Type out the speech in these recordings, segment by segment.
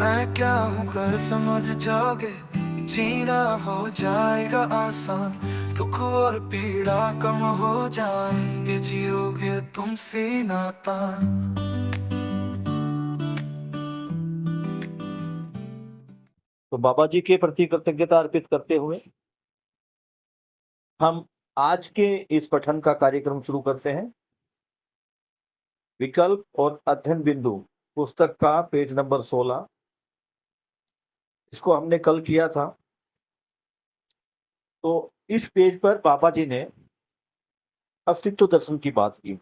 मैं क्या हूँ कर समझ जाओगे, जीना हो जाएगा आसान, दुख और पीड़ा कम हो जाएंगे, जियोगे तुम सीना तान। तो बाबा जी के प्रति कृतज्ञता अर्पित करते हुए हम आज के इस पठन का कार्यक्रम शुरू करते हैं। विकल्प और अध्ययन बिंदु पुस्तक का पेज नंबर 16। इसको हमने कल किया था। तो इस पेज पर बाबा जी ने अस्तित्व दर्शन की बात की,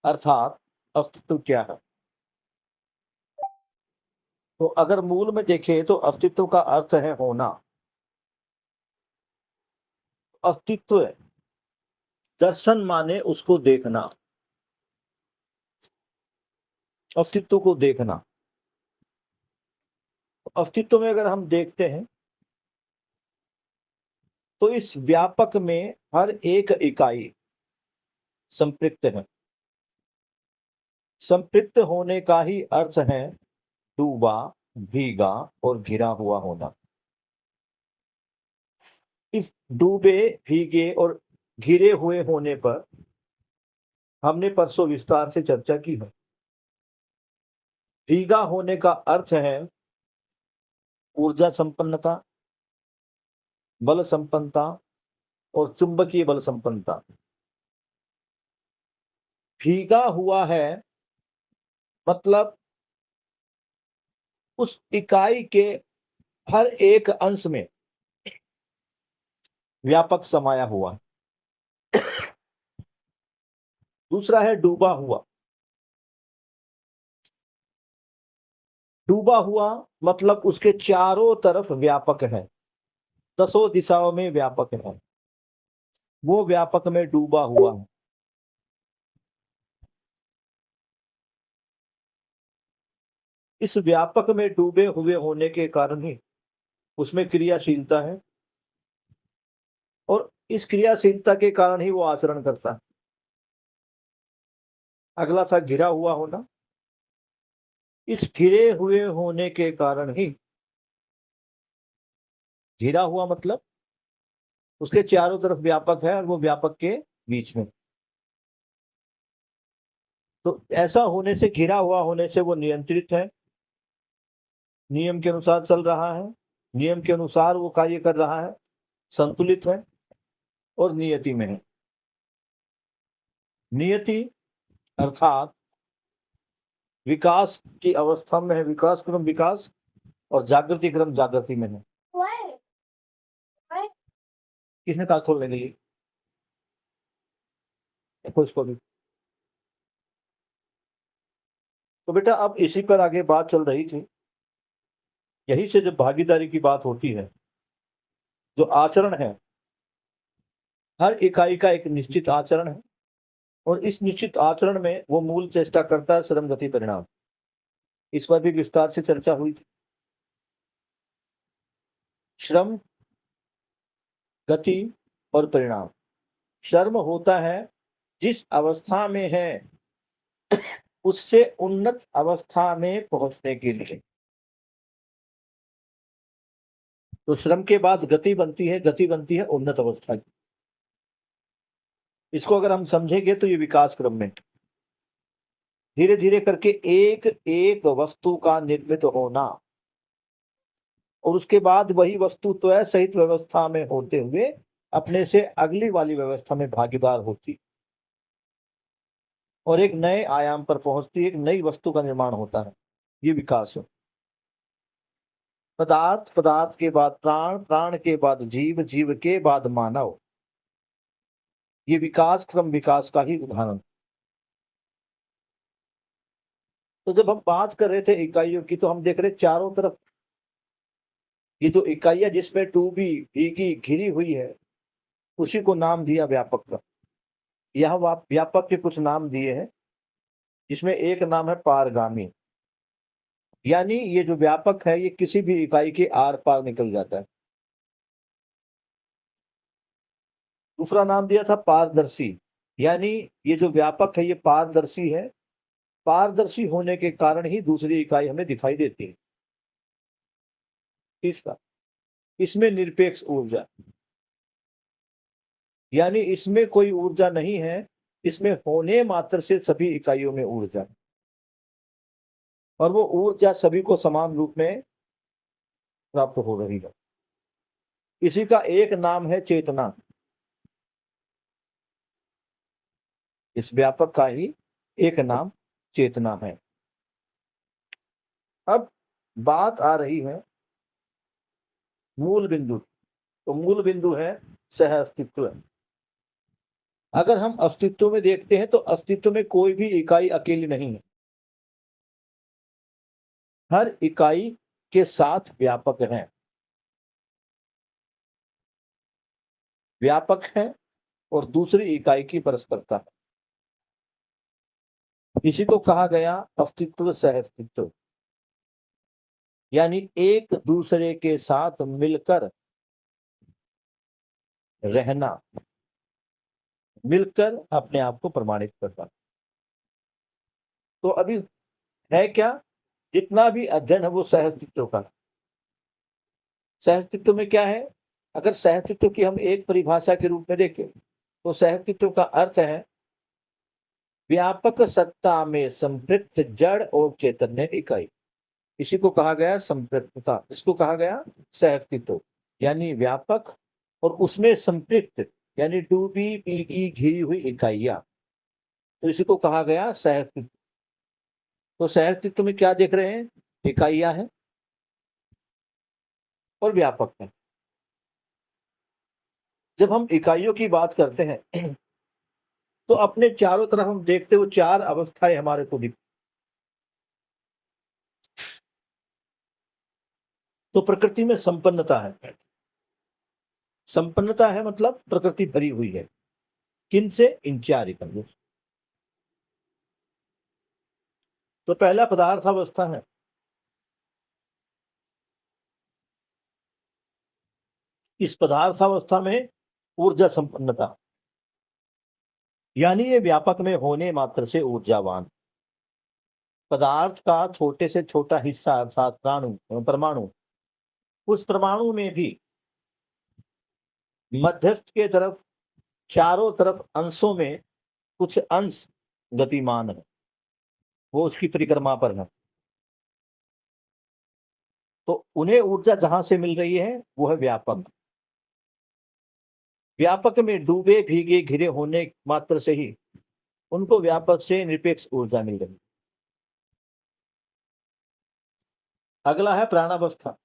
अर्थात अस्तित्व क्या है। तो अगर मूल में देखें तो अस्तित्व का अर्थ है होना। अस्तित्व दर्शन माने उसको देखना, अस्तित्व को देखना। अस्तित्व में अगर हम देखते हैं तो इस व्यापक में हर एक इकाई संपृक्त है। संपृक्त होने का ही अर्थ है डूबा, भीगा और घिरा हुआ होना। इस डूबे, भीगे और घिरे हुए होने पर हमने परसों विस्तार से चर्चा की है। भीगा होने का अर्थ है ऊर्जा संपन्नता, बल संपन्नता और चुंबकीय बल संपन्नता। भीगा हुआ है मतलब उस इकाई के हर एक अंश में व्यापक समाया हुआ। दूसरा है डूबा हुआ। डूबा हुआ मतलब उसके चारों तरफ व्यापक है, दसों दिशाओं में व्यापक है, वो व्यापक में डूबा हुआ है। इस व्यापक में डूबे हुए होने के कारण ही उसमें क्रियाशीलता है और इस क्रियाशीलता के कारण ही वो आचरण करता है। अगला था घिरा हुआ होना। इस घिरे हुए होने के कारण ही, घिरा हुआ मतलब उसके चारों तरफ व्यापक है और वो व्यापक के बीच में। तो ऐसा होने से, घिरा हुआ होने से वो नियंत्रित है, नियम के अनुसार चल रहा है, नियम के अनुसार वो कार्य कर रहा है, संतुलित है और नियति में है। नियति अर्थात विकास की अवस्था में है, विकास क्रम विकास, और जागृति क्रम जागृति में है। किसने कहा खोलने के लिए? देखो इसको भी। तो बेटा अब इसी पर आगे बात चल रही थी। यही से जब भागीदारी की बात होती है, जो आचरण है, हर इकाई का एक निश्चित आचरण है और इस निश्चित आचरण में वो मूल चेष्टा करता है श्रम गति परिणाम। इस पर भी विस्तार से चर्चा हुई थी। श्रम, गति और परिणाम। श्रम होता है जिस अवस्था में है उससे उन्नत अवस्था में पहुंचने के लिए। तो श्रम के बाद गति बनती है, गति बनती है उन्नत अवस्था की। इसको अगर हम समझेंगे तो ये विकास क्रम में धीरे धीरे करके एक एक वस्तु का निर्मित होना और उसके बाद वही वस्तु त्वय सहित व्यवस्था में होते हुए अपने से अगली वाली व्यवस्था में भागीदार होती और एक नए आयाम पर पहुंचती, एक नई वस्तु का निर्माण होता है। ये विकास है। पदार्थ, पदार्थ के बाद प्राण, प्राण के बाद जीव, जीव के बाद मानव। ये विकास क्रम विकास का ही उदाहरण। तो जब हम बात कर रहे थे इकाइयों की, तो हम देख रहे चारों तरफ ये जो इकाइयां जिसमें डूबी, भीगी, घिरी हुई है, उसी को नाम दिया व्यापक का। यह व्यापक के कुछ नाम दिए हैं, जिसमें एक नाम है पारगामी, यानी ये जो व्यापक है ये किसी भी इकाई के आर पार निकल जाता है। दूसरा नाम दिया था पारदर्शी, यानी ये जो व्यापक है ये पारदर्शी है, पारदर्शी होने के कारण ही दूसरी इकाई हमें दिखाई देती है। तीसरा, इसमें निरपेक्ष ऊर्जा, यानी इसमें कोई ऊर्जा नहीं है, इसमें होने मात्र से सभी इकाइयों में ऊर्जा, और वो ऊर्जा सभी को समान रूप में प्राप्त हो रही है। इसी का एक नाम है चेतना। इस व्यापक का ही एक नाम चेतना है। अब बात आ रही है मूल बिंदु। तो मूल बिंदु है सह अस्तित्व। अगर हम अस्तित्व में देखते हैं तो अस्तित्व में कोई भी इकाई अकेली नहीं है, हर इकाई के साथ व्यापक है। व्यापक है और दूसरी इकाई की परस्परता है। इसी को कहा गया अस्तित्व सह अस्तित्व, यानी एक दूसरे के साथ मिलकर रहना, मिलकर अपने आप को प्रमाणित करना। तो अभी है क्या, जितना भी अध्ययन है वो सहअस्तित्व का। सहअस्तित्व में क्या है, अगर सहअस्तित्व की हम एक परिभाषा के रूप में देखें तो सहअस्तित्व का अर्थ है व्यापक सत्ता में संपृक्त जड़ और चैतन्य इकाई। इसी को कहा गया संपृक्तता, इसको कहा गया सहअस्तित्व, यानी व्यापक और उसमें संपृक्त यानी डूबी पीगी घिरी हुई इकाइयां। तो इसी को कहा गया सहअस्तित्व। तो सहअस्तित्व में क्या देख रहे हैं, इकाइयां हैं और व्यापक है। जब हम इकाइयों की बात करते हैं तो अपने चारों तरफ हम देखते हो चार अवस्थाएं हमारे को दिखती। तो प्रकृति में संपन्नता है। संपन्नता है मतलब प्रकृति भरी हुई है। किन से, इन चार इकाइयों से। तो पहला पदार्थावस्था है। इस पदार्थावस्था में ऊर्जा संपन्नता, यानी ये व्यापक में होने मात्र से ऊर्जावान। पदार्थ का छोटे से छोटा हिस्सा अर्थात परमाणु, उस परमाणु में भी मध्यस्थ के तरफ चारों तरफ अंशों में कुछ अंश गतिमान है, वो उसकी परिक्रमा पर है। तो उन्हें ऊर्जा जहां से मिल रही है वो है व्यापक। व्यापक में डूबे भीगे घिरे होने मात्र से ही उनको व्यापक से निरपेक्ष ऊर्जा मिल रही। अगला है प्राणावस्था।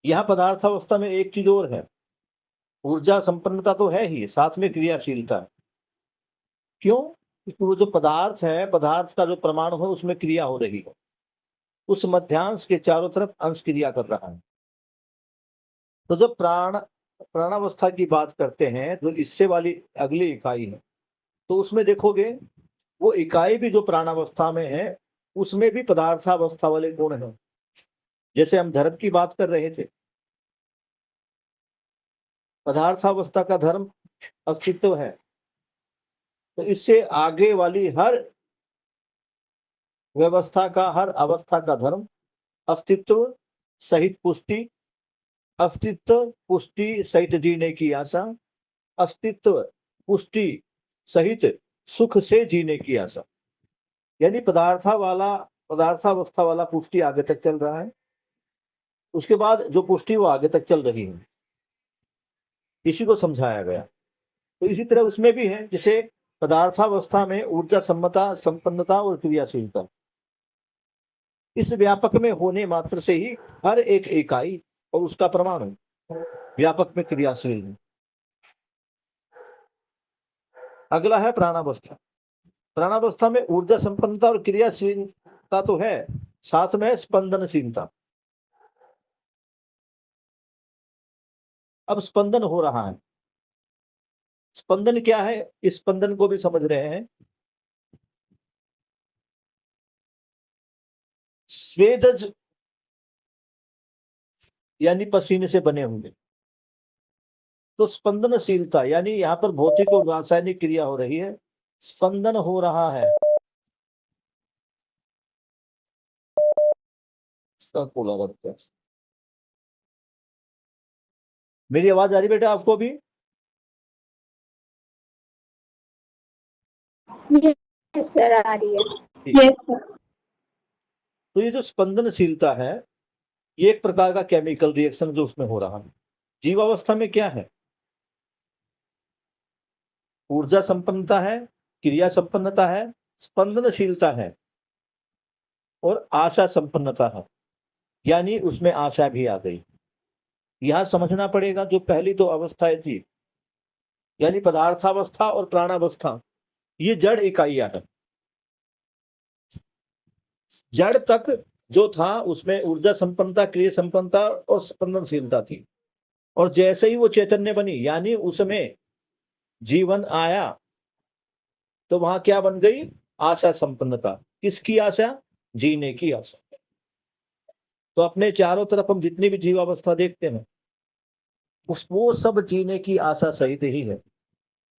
यह पदार्थावस्था में एक चीज और है, ऊर्जा संपन्नता तो है ही, साथ में क्रियाशीलता है। क्यों, क्योंकि वो जो पदार्थ है, पदार्थ का जो परमाणु है उसमें क्रिया हो रही है, उस मध्यांश के चारों तरफ अंश क्रिया कर रहा है। तो जब प्राणावस्था की बात करते हैं जो इससे वाली अगली इकाई है, तो उसमें देखोगे वो इकाई भी जो प्राणावस्था में है उसमें भी पदार्थावस्था वाले गुण हैं। जैसे हम धर्म की बात कर रहे थे, पदार्थावस्था का धर्म अस्तित्व है, तो इससे आगे वाली हर व्यवस्था का, हर अवस्था का धर्म अस्तित्व सहित पुष्टि, अस्तित्व पुष्टि सहित जीने की आशा, अस्तित्व पुष्टि सहित सुख से जीने की आशा। यानी पदार्थावस्था वाला पुष्टि आगे तक चल रहा है, उसके बाद जो पुष्टि वो आगे तक चल रही है, इसी को समझाया गया। तो इसी तरह उसमें भी है, जैसे पदार्थावस्था में ऊर्जा संपन्नता और क्रियाशीलता, इस व्यापक में होने मात्र से ही हर एक इकाई और उसका परमाणु व्यापक में क्रियाशील है। अगला है प्राणावस्था। प्राणावस्था में ऊर्जा संपन्नता और क्रियाशीलता तो है, साथ में स्पंदनशीलता। अब स्पंदन हो रहा है, स्पंदन क्या है, इस स्पंदन को भी समझ रहे हैं। स्वेदज यानी पसीने से बने होंगे। तो स्पंदनशीलता यानी यहाँ पर भौतिक और रासायनिक क्रिया हो रही है, स्पंदन हो रहा है, खोला रखते हैं। मेरी आवाज आ रही बेटा आपको अभी? यस सर, आ रही है। ठीक। Yes sir. तो ये जो स्पंदनशीलता है, ये एक प्रकार का केमिकल रिएक्शन जो उसमें हो रहा है। जीवावस्था में क्या है? ऊर्जा संपन्नता है, क्रिया संपन्नता है, स्पंदनशीलता है और आशा संपन्नता है, यानी उसमें आशा भी आ गई। यहां समझना पड़ेगा जो पहली दो अवस्थाएं थी, यानी पदार्थावस्था और प्राणावस्था, ये जड़ इकाइयां है। जड़ तक जो था उसमें ऊर्जा संपन्नता, क्रिया संपन्नता और स्पंदनशीलता थी, और जैसे ही वो चैतन्य बनी, यानी उसमें जीवन आया, तो वहां क्या बन गई? आशा संपन्नता। किसकी आशा? जीने की आशा। तो अपने चारों तरफ हम जितनी भी जीवावस्था देखते हैं, वो सब जीने की आशा सहित ही है।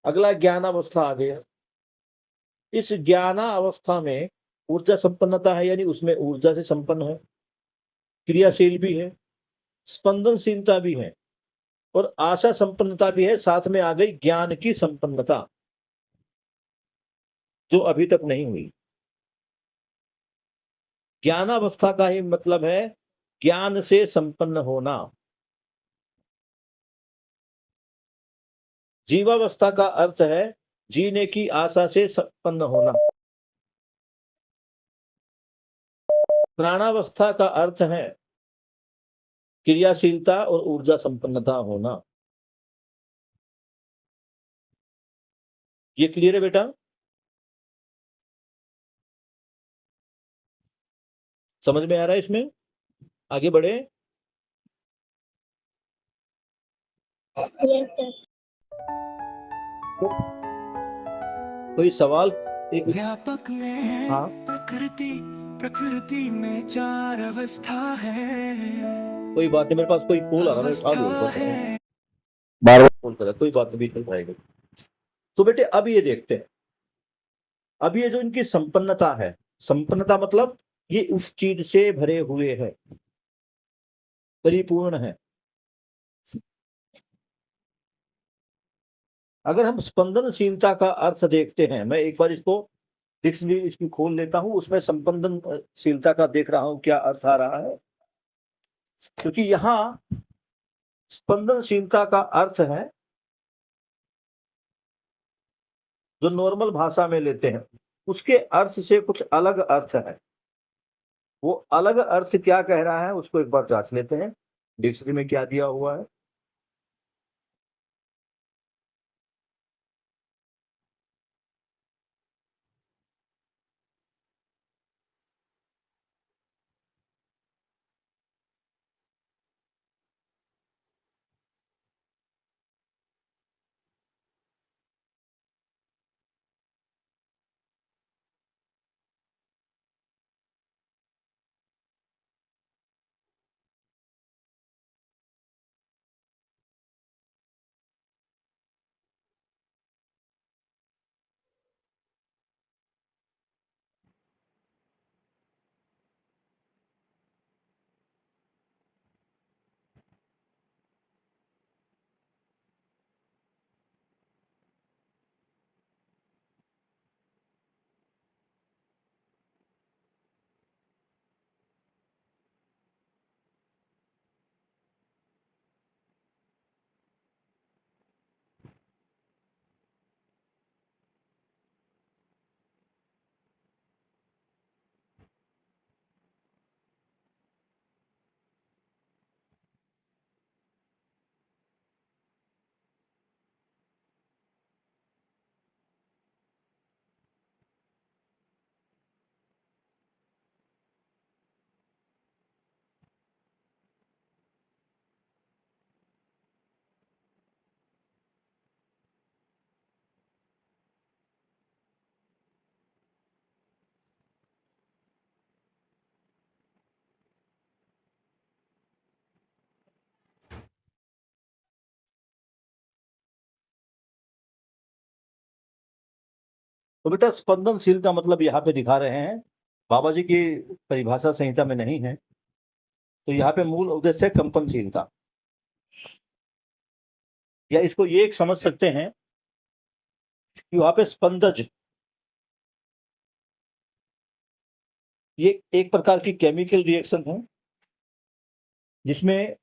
अगला ज्ञानावस्था आ गया। इस ज्ञानावस्था में ऊर्जा संपन्नता है, यानी उसमें ऊर्जा से संपन्न है, क्रियाशील भी है, स्पंदनशीलता भी है और आशा संपन्नता भी है। साथ में आ गई ज्ञान की संपन्नता, जो अभी तक नहीं हुई। ज्ञानावस्था का ही मतलब है ज्ञान से संपन्न होना। जीवावस्था का अर्थ है जीने की आशा से संपन्न होना। प्राणावस्था का अर्थ है क्रियाशीलता और ऊर्जा संपन्नता होना। ये क्लियर है बेटा? समझ में आ रहा है? इसमें आगे बढ़े। Yes sir. कोई सवाल? एक व्यापक में हाँ, प्रकृति, प्रकृति में चार अवस्था है। कोई बात नहीं, मेरे पास कोई कॉल आ रहा है, मैं आ अवस्था गया है। बार बार कॉल कर रहा है, कोई बात नहीं, बीच में जाएगा। तो बेटे अब ये देखते हैं, अब ये जो इनकी संपन्नता है, संपन्नता मतलब ये उस चीज से भरे हुए है, परिपूर्ण है। अगर हम स्पंदनशीलता का अर्थ देखते हैं, मैं एक बार इसको डिक्शनरी इसकी खोल लेता हूं, उसमें संपंदनशीलता का देख रहा हूं क्या अर्थ आ रहा है। क्योंकि यहां स्पंदनशीलता का अर्थ है, जो नॉर्मल भाषा में लेते हैं उसके अर्थ से कुछ अलग अर्थ है। वो अलग अर्थ क्या कह रहा है उसको एक बार जांच लेते हैं, डिक्शनरी में क्या दिया हुआ है। तो बेटा स्पंदनशील का मतलब यहाँ पे दिखा रहे हैं, बाबा जी की परिभाषा संहिता में नहीं है, तो यहाँ पे मूल उद्देश्य है कंपनशीलता, या इसको ये एक समझ सकते हैं कि वहां पे स्पंदज ये एक प्रकार की केमिकल रिएक्शन है जिसमें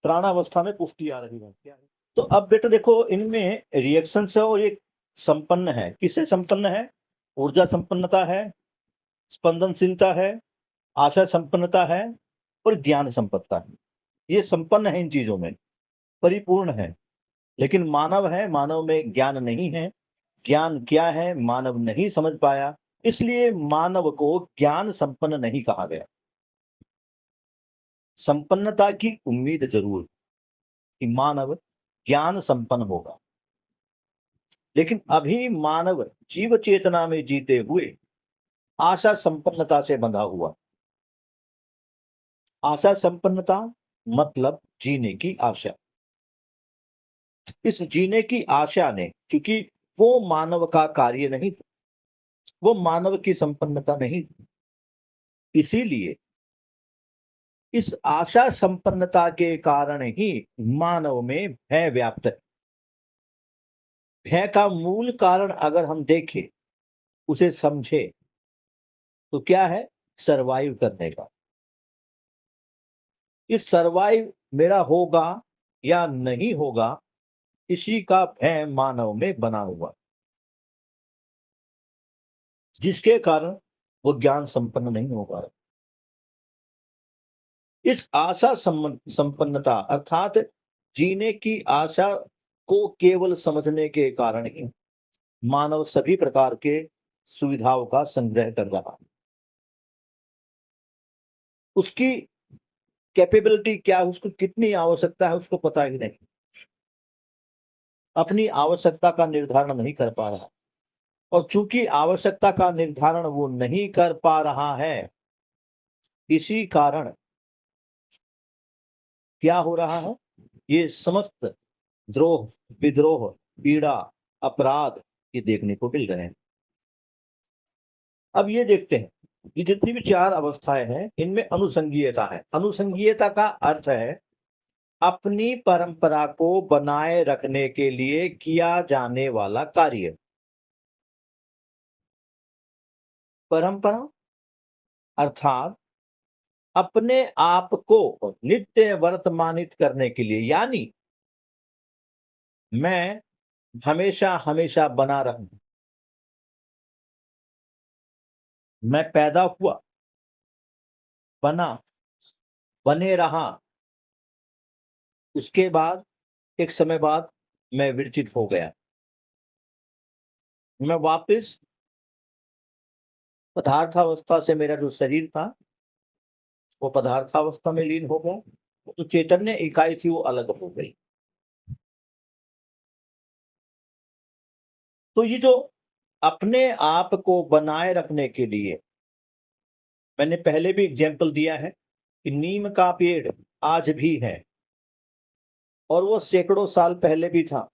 प्राणावस्था में पुष्टि आ रही है। क्या है? तो अब बेटा देखो, इनमें रिएक्शन है और ये संपन्न है। किससे संपन्न है? ऊर्जा संपन्नता है, स्पंदनशीलता है, आशा संपन्नता है और ज्ञान संपन्नता है। ये संपन्न है, इन चीजों में परिपूर्ण है। लेकिन मानव है, मानव में ज्ञान नहीं है। ज्ञान क्या है मानव नहीं समझ पाया, इसलिए मानव को ज्ञान संपन्न नहीं कहा गया। संपन्नता की उम्मीद जरूर कि मानव ज्ञान संपन्न होगा, लेकिन अभी मानव जीव चेतना में जीते हुए आशा संपन्नता से बंधा हुआ। आशा संपन्नता मतलब जीने की आशा। इस जीने की आशा ने, क्योंकि वो मानव का कार्य नहीं था, वो मानव की संपन्नता नहीं थी, इसीलिए इस आशा संपन्नता के कारण ही मानव में भय व्याप्त है। भय का मूल कारण अगर हम देखें, उसे समझे, तो क्या है? सरवाइव करने का। इस सरवाइव मेरा होगा या नहीं होगा, इसी का भय मानव में बना हुआ, जिसके कारण वो ज्ञान संपन्न नहीं हो पा रहा। इस आशा संपन्नता अर्थात जीने की आशा को केवल समझने के कारण ही मानव सभी प्रकार के सुविधाओं का संग्रह कर रहा है। उसकी कैपेबिलिटी क्या है, उसको कितनी आवश्यकता है, उसको पता ही नहीं। अपनी आवश्यकता का निर्धारण नहीं कर पा रहा, और चूंकि आवश्यकता का निर्धारण वो नहीं कर पा रहा है, इसी कारण क्या हो रहा है? ये समस्त द्रोह, विद्रोह, पीड़ा, अपराध ये देखने को मिल रहे हैं। अब ये देखते हैं कि जितनी भी चार अवस्थाएं हैं, इनमें अनुसंगीयता है। अनुसंगीयता का अर्थ है अपनी परंपरा को बनाए रखने के लिए किया जाने वाला कार्य। परंपरा अर्थात अपने आप को नित्य वर्तमानित करने के लिए, यानी मैं हमेशा हमेशा बना रहूं। मैं पैदा हुआ, बना, बने रहा, उसके बाद एक समय बाद मैं विरचित हो गया। मैं वापस पदार्थावस्था से, मेरा जो शरीर था वो पदार्थावस्था में लीन हो गया, तो चैतन्य इकाई थी वो अलग हो गई। तो ये जो अपने आप को बनाए रखने के लिए, मैंने पहले भी एग्जाम्पल दिया है कि नीम का पेड़ आज भी है और वो सैकड़ों साल पहले भी था,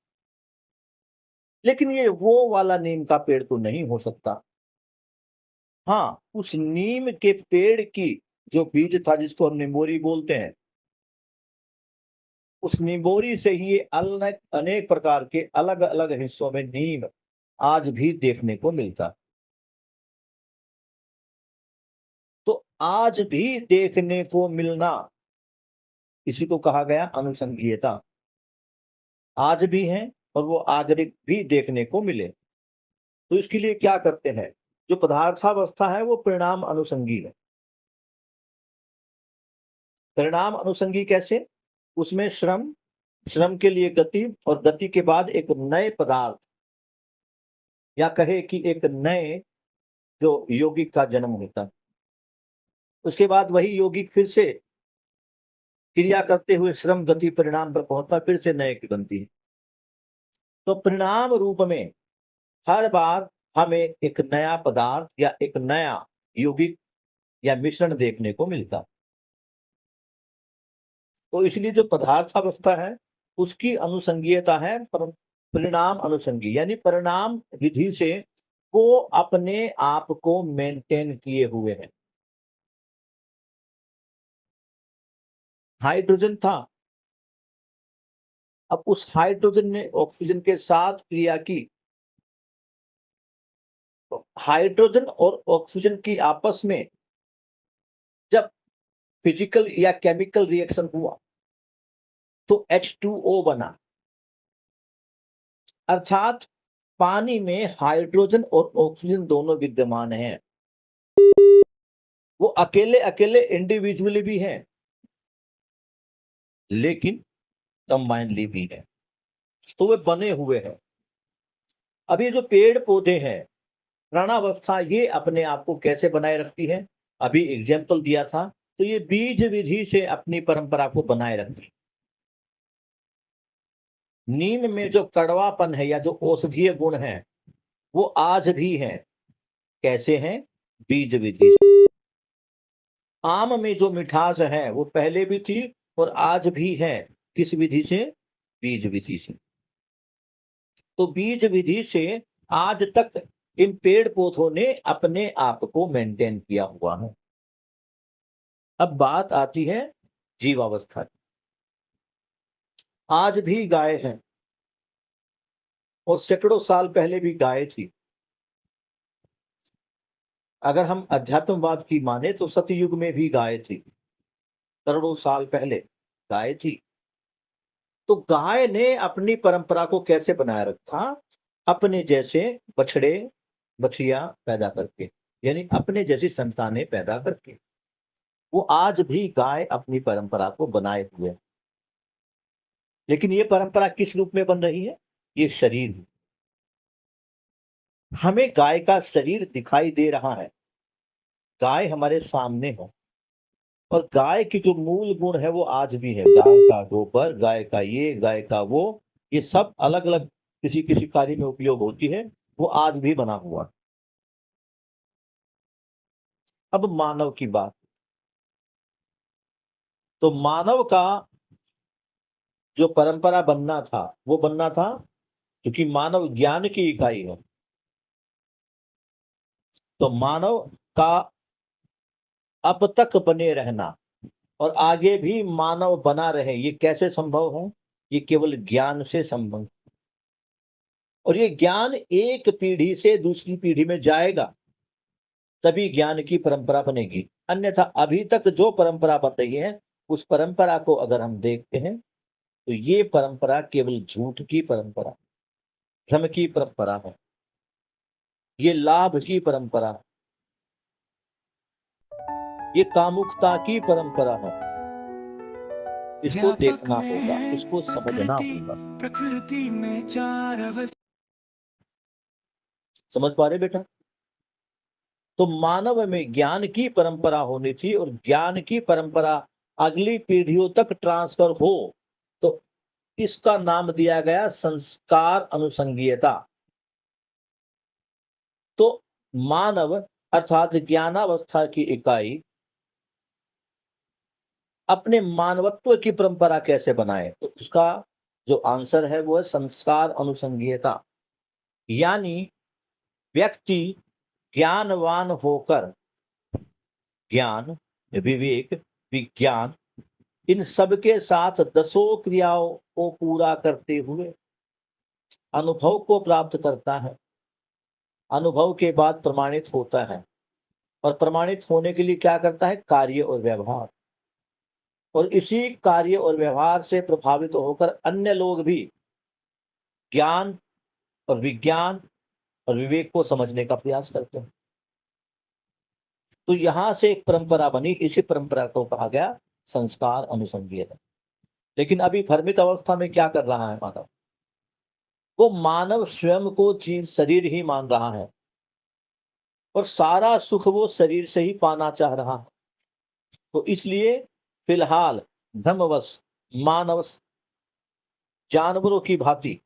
लेकिन ये वो वाला नीम का पेड़ तो नहीं हो सकता। हाँ, उस नीम के पेड़ की जो बीज था, जिसको हम निम्बोरी बोलते हैं, उस निम्बोरी से ही ये अनेक प्रकार के अलग अलग हिस्सों में नीम आज भी देखने को मिलता। तो आज भी देखने को मिलना, इसी को कहा गया अनुसंगीयता। आज भी है और वो आगे भी देखने को मिले, तो इसके लिए क्या करते हैं? जो पदार्थावस्था है वो परिणाम अनुसंगी है। परिणाम अनुसंगी कैसे? उसमें श्रम, श्रम के लिए गति, और गति के बाद एक नए पदार्थ, या कहे कि एक नए जो यौगिक का जन्म होता। उसके बाद वही यौगिक फिर से क्रिया करते हुए श्रम, गति, परिणाम पर पहुंचता, फिर से नए की बनती है। तो परिणाम रूप में हर बार हमें एक नया पदार्थ या एक नया यौगिक या मिश्रण देखने को मिलता। तो इसलिए जो पदार्थावस्था है उसकी अनुसंगीयता है परिणाम अनुसंगी, यानी परिणाम विधि से वो अपने आप को मेंटेन किए हुए हैं। हाइड्रोजन था। अब उस हाइड्रोजन ने ऑक्सीजन के साथ क्रिया की, तो हाइड्रोजन और ऑक्सीजन की आपस में जब फिजिकल या केमिकल रिएक्शन हुआ तो H2O बना। अर्थात पानी में हाइड्रोजन और ऑक्सीजन दोनों विद्यमान हैं। वो अकेले अकेले इंडिविजुअली भी हैं, लेकिन कंबाइनली भी है, तो वे बने हुए हैं। अब ये जो पेड़ पौधे हैं, प्राणावस्था, ये अपने आप को कैसे बनाए रखती है? अभी एग्जाम्पल दिया था, तो ये बीज विधि से अपनी परंपरा को बनाए रखती है। नीम में जो कड़वापन है या जो औषधीय गुण है, वो आज भी है। कैसे हैं? बीज विधि से। आम में जो मिठास है वो पहले भी थी और आज भी है। किस विधि से? बीज विधि से। तो बीज विधि से आज तक इन पेड़ पौधों ने अपने आप को मेंटेन किया हुआ है। अब बात आती है जीवावस्था की। आज भी गाय है और सैकड़ों साल पहले भी गाय थी। अगर हम अध्यात्मवाद की माने तो सतयुग में भी गाय थी, करोड़ों साल पहले गाय थी। तो गाय ने अपनी परंपरा को कैसे बनाए रखा? अपने जैसे बछड़े बछिया पैदा करके, यानी अपने जैसी संतानें पैदा करके। वो आज भी गाय अपनी परंपरा को बनाए हुए है। लेकिन ये परंपरा किस रूप में बन रही है? ये शरीर। हमें गाय का शरीर दिखाई दे रहा है, गाय हमारे सामने है, और गाय की जो मूल गुण है वो आज भी है। गाय का गोबर, गाय का ये, गाय का वो, ये सब अलग अलग किसी किसी कार्य में उपयोग होती है, वो आज भी बना हुआ। अब मानव की बात। तो मानव का जो परंपरा बनना था वो बनना था, क्योंकि मानव ज्ञान की इकाई है, तो मानव का अब तक बने रहना और आगे भी मानव बना रहे, ये कैसे संभव है? ये केवल ज्ञान से संभव। और ये ज्ञान एक पीढ़ी से दूसरी पीढ़ी में जाएगा, तभी ज्ञान की परंपरा बनेगी। अन्यथा अभी तक जो परंपरा बन रही है, उस परंपरा को अगर हम देखते हैं तो ये परंपरा केवल झूठ की परंपरा, भ्रम की परंपरा है, ये लाभ की परंपरा है, ये कामुकता की परंपरा है। इसको देखना होगा, इसको समझना होगा। प्रकृति में चार समझ पा रहे बेटा? तो मानव में ज्ञान की परंपरा होनी थी, और ज्ञान की परंपरा अगली पीढ़ियों तक ट्रांसफर हो, तो इसका नाम दिया गया संस्कार अनुसंगीयता। तो मानव अर्थात ज्ञानावस्था की इकाई अपने मानवत्व की परंपरा कैसे बनाए? तो उसका जो आंसर है वो है संस्कार अनुसंगीयता। यानी व्यक्ति ज्ञानवान होकर ज्ञान, विवेक, विज्ञान, इन सब के साथ दसों क्रियाओं को पूरा करते हुए अनुभव को प्राप्त करता है। अनुभव के बाद प्रमाणित होता है, और प्रमाणित होने के लिए क्या करता है? कार्य और व्यवहार। और इसी कार्य और व्यवहार से प्रभावित होकर अन्य लोग भी ज्ञान और विज्ञान और विवेक को समझने का प्रयास करते हैं। तो यहां से एक परंपरा बनी, इसी परंपरा को कहा गया संस्कार अनुसंगीयता। लेकिन अभी भ्रमित अवस्था में क्या कर रहा है मानव? वो मानव स्वयं को जीव शरीर ही मान रहा है, और सारा सुख वो शरीर से ही पाना चाह रहा है। तो इसलिए फिलहाल भ्रमवश मानव जानवरों की भांति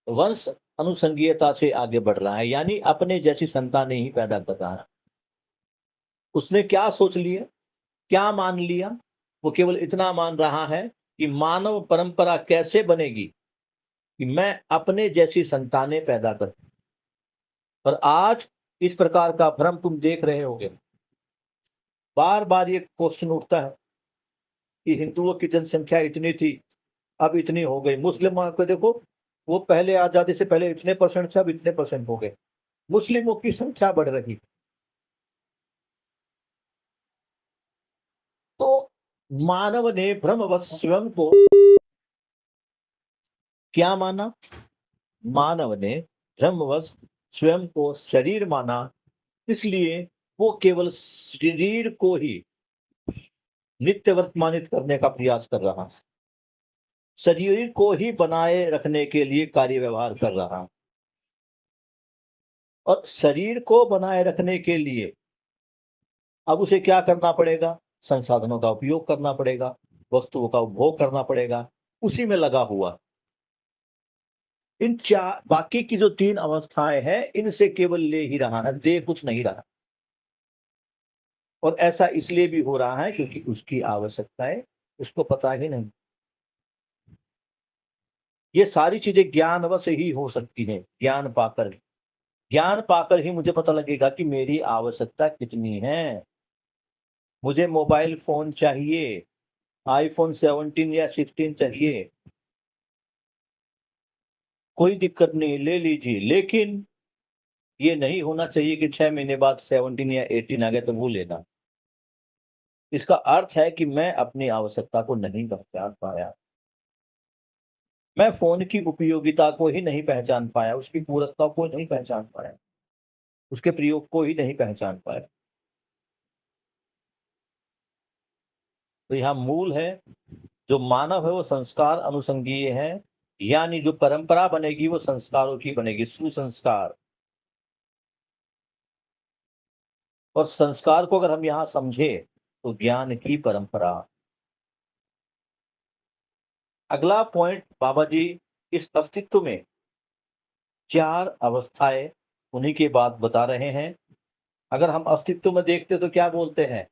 वंश अनुसंगीयता से आगे बढ़ रहा है, यानी अपने जैसी संतानें ही पैदा कर रहा है। उसने क्या सोच लिया, क्या मान लिया? वो केवल इतना मान रहा है कि मानव परंपरा कैसे बनेगी कि मैं अपने जैसी संतानें पैदा करूं। और आज इस प्रकार का भ्रम तुम देख रहे होगे, बार बार ये क्वेश्चन उठता है कि हिंदुओं की जनसंख्या इतनी थी, अब इतनी हो गई। मुस्लिमों को देखो, वो पहले आजादी से पहले इतने परसेंट थे, अब इतने परसेंट हो गए। मुस्लिमों की संख्या बढ़ रही। तो मानव ने ब्रह्मवश स्वयं को क्या माना? मानव ने ब्रह्मवश स्वयं को शरीर माना, इसलिए वो केवल शरीर को ही नित्य वर्तमानित करने का प्रयास कर रहा है, शरीर को ही बनाए रखने के लिए कार्य व्यवहार कर रहा है। और शरीर को बनाए रखने के लिए अब उसे क्या करना पड़ेगा? संसाधनों का उपयोग करना पड़ेगा, वस्तुओं का उपभोग करना पड़ेगा, उसी में लगा हुआ। इन चार बाकी की जो 3 अवस्थाएं हैं, इनसे केवल ले ही रहा है, दे कुछ नहीं रहा। और ऐसा इसलिए भी हो रहा है क्योंकि उसकी आवश्यकताएं उसको पता ही नहीं। ये सारी चीजें ज्ञानवश ही हो सकती हैं, ज्ञान पाकर ही मुझे पता लगेगा कि मेरी आवश्यकता कितनी है। मुझे मोबाइल फोन चाहिए, आईफोन 17 या 16 चाहिए, कोई दिक्कत नहीं, ले लीजिए। लेकिन ये नहीं होना चाहिए कि 6 महीने बाद 17 या 18 आ गए तो वो लेना। इसका अर्थ है कि मैं अपनी आवश्यकता को नहीं पहचान पाया, मैं फोन की उपयोगिता को ही नहीं पहचान पाया, उसकी पूरकता को नहीं पहचान पाया, उसके प्रयोग को ही नहीं पहचान पाया। तो यहाँ मूल है, जो मानव है वो संस्कार अनुसंगीय है, यानी जो परंपरा बनेगी वो संस्कारों की बनेगी, सुसंस्कार। और संस्कार को अगर हम यहाँ समझे तो ज्ञान की परंपरा। अगला पॉइंट बाबा जी इस अस्तित्व में 4 अवस्थाएं उन्हीं के बाद बता रहे हैं। अगर हम अस्तित्व में देखते तो क्या बोलते हैं?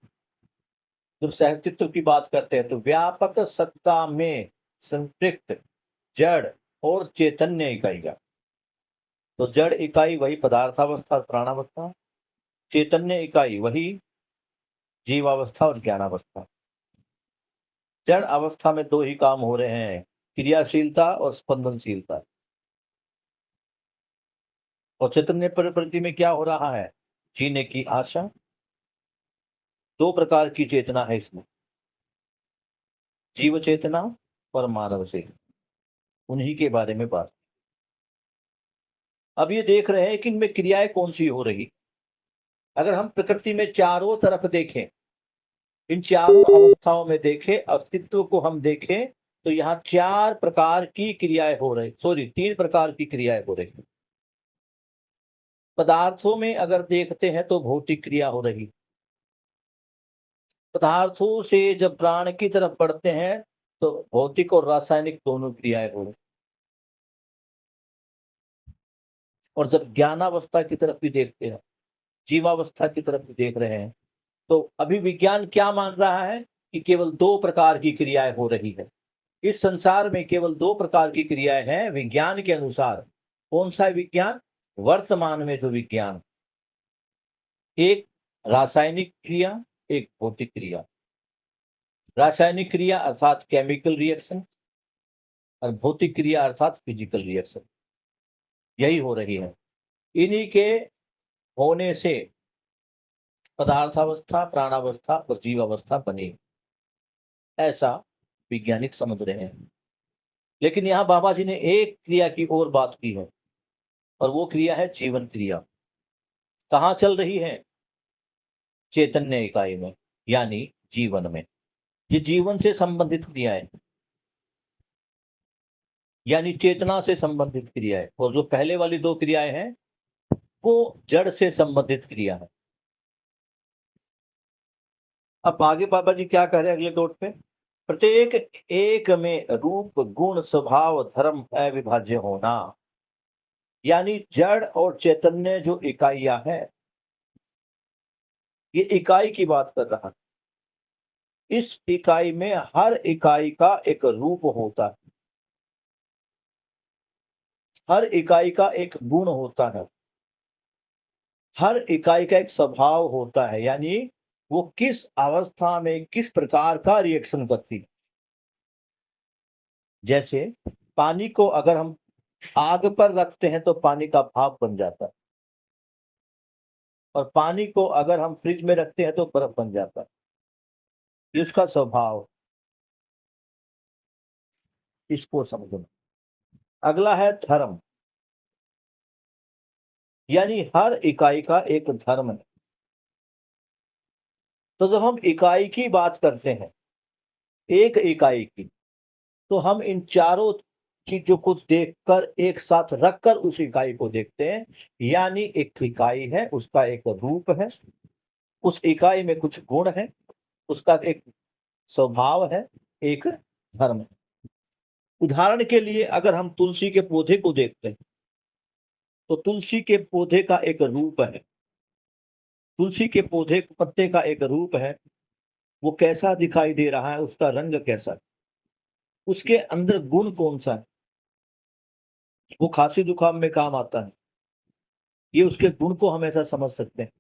जब सहअस्तित्व की बात करते हैं तो व्यापक सत्ता में संपृक्त जड़ और चैतन्य इकाइयां। तो जड़ इकाई वही पदार्थावस्था और प्राणावस्था, चैतन्य इकाई वही जीवावस्था और ज्ञानावस्था। जड़ अवस्था में 2 ही काम हो रहे हैं, क्रियाशीलता और स्पंदनशीलता। और चैतन्य प्रकृति में क्या हो रहा है? जीने की आशा। 2 प्रकार की चेतना है इसमें, जीव चेतना और मानव चेतना, उन्हीं के बारे में बात। अब ये देख रहे हैं कि इनमें क्रियाएं कौन सी हो रही। अगर हम प्रकृति में चारों तरफ देखें, इन चारों अवस्थाओं में देखें, अस्तित्व को हम देखें, तो यहाँ 4 प्रकार की क्रियाएं हो रही, 3 प्रकार की क्रियाएं हो रही। पदार्थों में अगर देखते हैं तो भौतिक क्रिया हो रही, पदार्थों से जब प्राण की तरफ बढ़ते हैं तो भौतिक और रासायनिक दोनों क्रियाएं हो रही। और जब ज्ञानावस्था की तरफ भी देखते हैं, जीवावस्था की तरफ भी देख रहे हैं, तो अभी विज्ञान क्या मान रहा है कि केवल 2 प्रकार की क्रियाएं हो रही है। इस संसार में केवल 2 प्रकार की क्रियाएं हैं विज्ञान के अनुसार। कौन सा विज्ञान? वर्तमान में जो विज्ञान, एक रासायनिक क्रिया, एक भौतिक क्रिया। रासायनिक क्रिया अर्थात केमिकल रिएक्शन, और भौतिक क्रिया अर्थात फिजिकल रिएक्शन, यही हो रही है। इन्हीं के होने से पदार्थावस्था, प्राणावस्था और जीवावस्था बनी, ऐसा वैज्ञानिक समझ रहे हैं। लेकिन यहाँ बाबा जी ने एक क्रिया की और बात की है, और वो क्रिया है जीवन क्रिया। कहाँ चल रही है? चैतन्य इकाई में, यानी जीवन में। ये जीवन से संबंधित क्रिया है, यानी चेतना से संबंधित क्रिया है। और जो पहले वाली 2 क्रियाएं हैं वो जड़ से संबंधित क्रिया है। अब आगे बाबा जी क्या कह रहे हैं अगले नोट पे? प्रत्येक एक में रूप गुण स्वभाव धर्म अविभाज्य होना, यानी जड़ और चैतन्य जो इकाइयां हैं, ये इकाई की बात कर रहा है। इस इकाई में हर इकाई का एक रूप होता है, हर इकाई का एक गुण होता है, हर इकाई का एक स्वभाव होता है, यानी वो किस अवस्था में किस प्रकार का रिएक्शन करती है। जैसे पानी को अगर हम आग पर रखते हैं तो पानी का भाप बन जाता है, और पानी को अगर हम फ्रिज में रखते हैं तो बर्फ बन जाता है। ये उसका स्वभाव, इसको समझना। अगला है धर्म, यानी हर इकाई का एक धर्म है। तो जब हम इकाई की बात करते हैं, एक इकाई की, तो हम इन चारों चीजों को देखकर एक साथ रखकर उस इकाई को देखते हैं। यानी एक इकाई है, उसका एक रूप है, उस इकाई में कुछ गुण है, उसका एक स्वभाव है, एक धर्म है। उदाहरण के लिए अगर हम तुलसी के पौधे को देखते हैं तो तुलसी के पौधे का एक रूप है, तुलसी के पौधे पत्ते का एक रूप है। वो कैसा दिखाई दे रहा है, उसका रंग कैसा है, उसके अंदर गुण कौन सा है, वो खांसी जुकाम में काम आता है, ये उसके गुण को हम ऐसा समझ सकते हैं।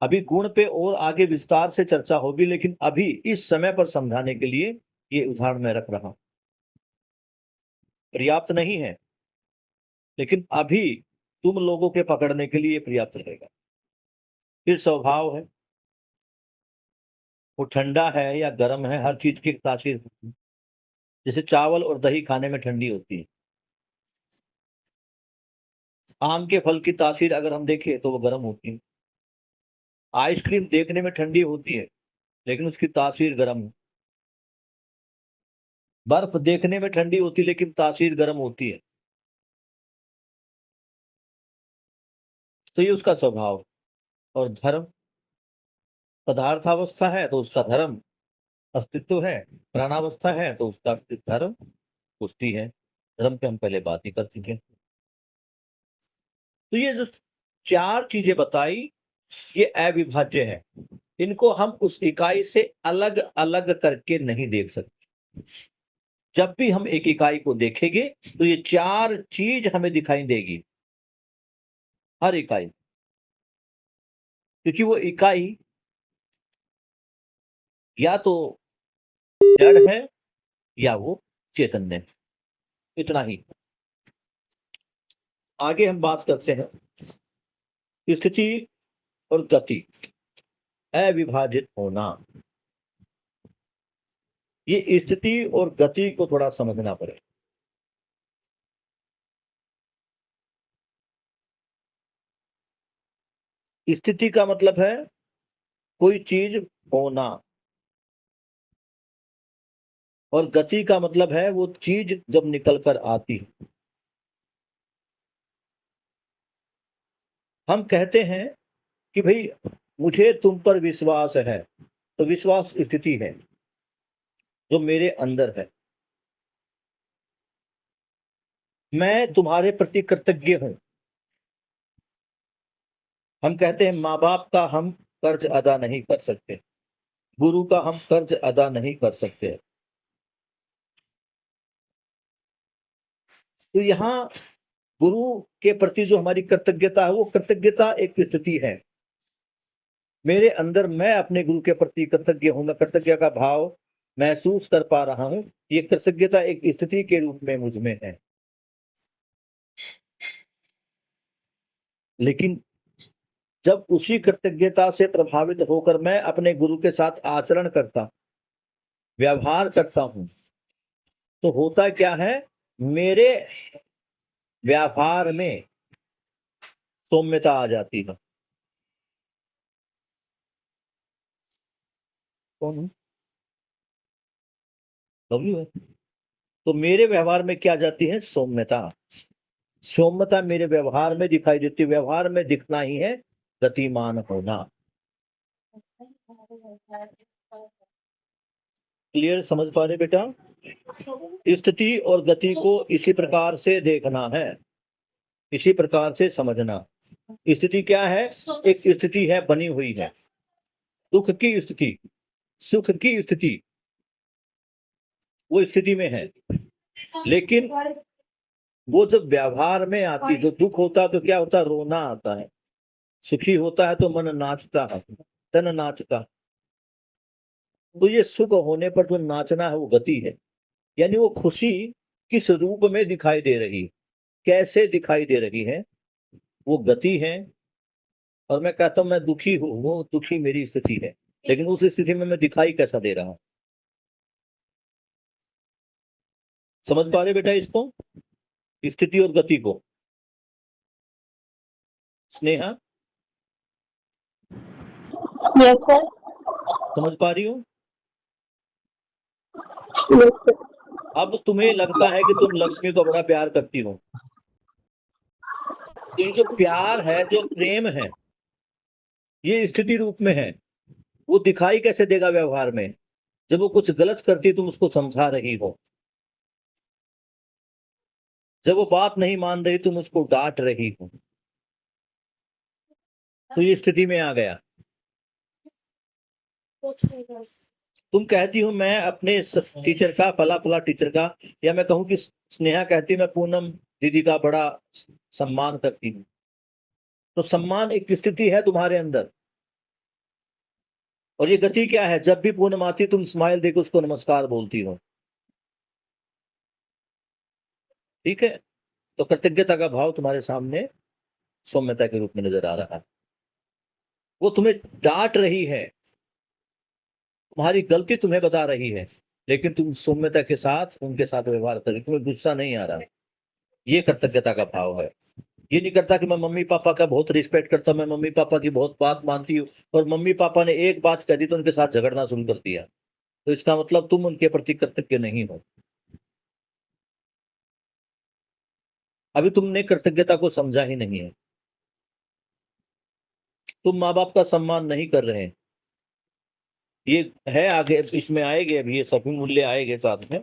अभी गुण पे और आगे विस्तार से चर्चा होगी, लेकिन अभी इस समय पर समझाने के लिए ये उदाहरण मैं रख रहा हूं। पर्याप्त नहीं है, लेकिन अभी तुम लोगों के पकड़ने के लिए पर्याप्त रहेगा। फिर स्वभाव है, वो ठंडा है या गर्म है, हर चीज की तासीर होती है। जैसे चावल और दही खाने में ठंडी होती है, आम के फल की तासीर अगर हम देखें तो वो गर्म होती है। आइसक्रीम देखने में ठंडी होती है, लेकिन उसकी तासीर गर्म है। बर्फ देखने में ठंडी होती है, लेकिन तासीर गर्म होती है। तो ये उसका स्वभाव। और धर्म, पदार्थावस्था है तो उसका धर्म अस्तित्व है, प्राणावस्था है तो उसका अस्तित्व धर्म पुष्टि है। धर्म पे हम पहले बात ही कर चुके हैं। तो ये जो चार चीजें बताई, ये अविभाज्य है। इनको हम उस इकाई से अलग अलग करके नहीं देख सकते। जब भी हम एक इकाई को देखेंगे तो ये चार चीज हमें दिखाई देगी, हर इकाई, क्योंकि वो इकाई या तो जड़ है या वो चैतन्य है। इतना ही। आगे हम बात करते हैं स्थिति और गति, अविभाजित होना। ये स्थिति और गति को थोड़ा समझना पड़ेगा। स्थिति का मतलब है कोई चीज होना, और गति का मतलब है वो चीज जब निकल कर आती है। हम कहते हैं कि भाई मुझे तुम पर विश्वास है, तो विश्वास स्थिति है जो मेरे अंदर है। मैं तुम्हारे प्रति कृतज्ञ हूं। हम कहते हैं माँ बाप का हम कर्ज अदा नहीं कर सकते, गुरु का हम कर्ज अदा नहीं कर सकते। तो यहाँ गुरु के प्रति जो हमारी कृतज्ञता है, वो कृतज्ञता एक स्थिति है मेरे अंदर। मैं अपने गुरु के प्रति कृतज्ञ हूं, मैं कृतज्ञता का भाव महसूस कर पा रहा हूं। ये कृतज्ञता एक स्थिति के रूप में मुझ में है। लेकिन जब उसी कृतज्ञता से प्रभावित होकर मैं अपने गुरु के साथ आचरण करता, व्यवहार करता हूं, तो होता क्या है, मेरे व्यवहार में सौम्यता आ जाती है। कौन W है? तो मेरे व्यवहार में क्या जाती है, सौम्यता। सौम्यता मेरे व्यवहार में दिखाई देती है। व्यवहार में दिखना ही है गतिमान होना। क्लियर समझ पा रहे बेटा? स्थिति और गति को इसी प्रकार से देखना है, इसी प्रकार से समझना। स्थिति क्या है? एक स्थिति है, बनी हुई है, दुख की स्थिति, सुख की स्थिति, वो स्थिति में है। लेकिन वो जब व्यवहार में आती, तो दुख होता है तो क्या होता है, रोना आता है। सुखी होता है तो मन नाचता है। तन नाचता। तो ये सुख होने पर जो नाचना है वो गति है, यानी वो खुशी किस रूप में दिखाई दे रही, कैसे दिखाई दे रही है, वो गति है। और मैं कहता हूं मैं दुखी हूं, वो दुखी मेरी स्थिति है, लेकिन उस स्थिति में मैं दिखाई कैसा दे रहा हूं। समझ पा रहे बेटा इसको, स्थिति और गति को? Sneha yes sir. समझ पा रही हो? Yes sir. अब तुम्हें लगता है कि तुम लक्ष्मी को बड़ा प्यार करती हो, तो ये जो प्यार है, जो प्रेम है, ये स्थिति रूप में है। वो दिखाई कैसे देगा व्यवहार में? जब वो कुछ गलत करती तुम उसको समझा रही हो, जब वो बात नहीं मान रही तुम उसको डांट रही हो, तो ये स्थिति में आ गया। तुम कहती हो मैं अपने टीचर का, फला फला टीचर का, या मैं कहूं कि स्नेहा कहती मैं पूनम दीदी का बड़ा सम्मान करती हूँ। तो सम्मान एक स्थिति है तुम्हारे अंदर, और ये गति क्या है? जब भी पूनम आती तुम स्माइल देकर उसको नमस्कार बोलती हो। ठीक है, तो कृतज्ञता का भाव तुम्हारे सामने सौम्यता के रूप में नजर आ रहा है। वो तुम्हें डांट रही है, तुम्हारी गलती तुम्हें बता रही है, लेकिन तुम सौम्यता के साथ उनके साथ व्यवहार कर रही, तुम्हें गुस्सा नहीं आ रहा। ये कृतज्ञता का भाव है। ये नहीं करता कि मैं मम्मी पापा का बहुत रिस्पेक्ट करता हूं, मैं मम्मी पापा की बहुत बात मानती हूँ, और मम्मी पापा ने एक बात कह दी तो उनके साथ झगड़ना शुरू कर दिया, तो इसका मतलब तुम उनके प्रति कृतज्ञ नहीं हो। अभी तुमने कृतज्ञता को समझा ही नहीं है। तुम माँ बाप का सम्मान नहीं कर रहे हैं। ये है, आगे इसमें आएंगे, अभी ये सभी मूल्य आएंगे साथ में,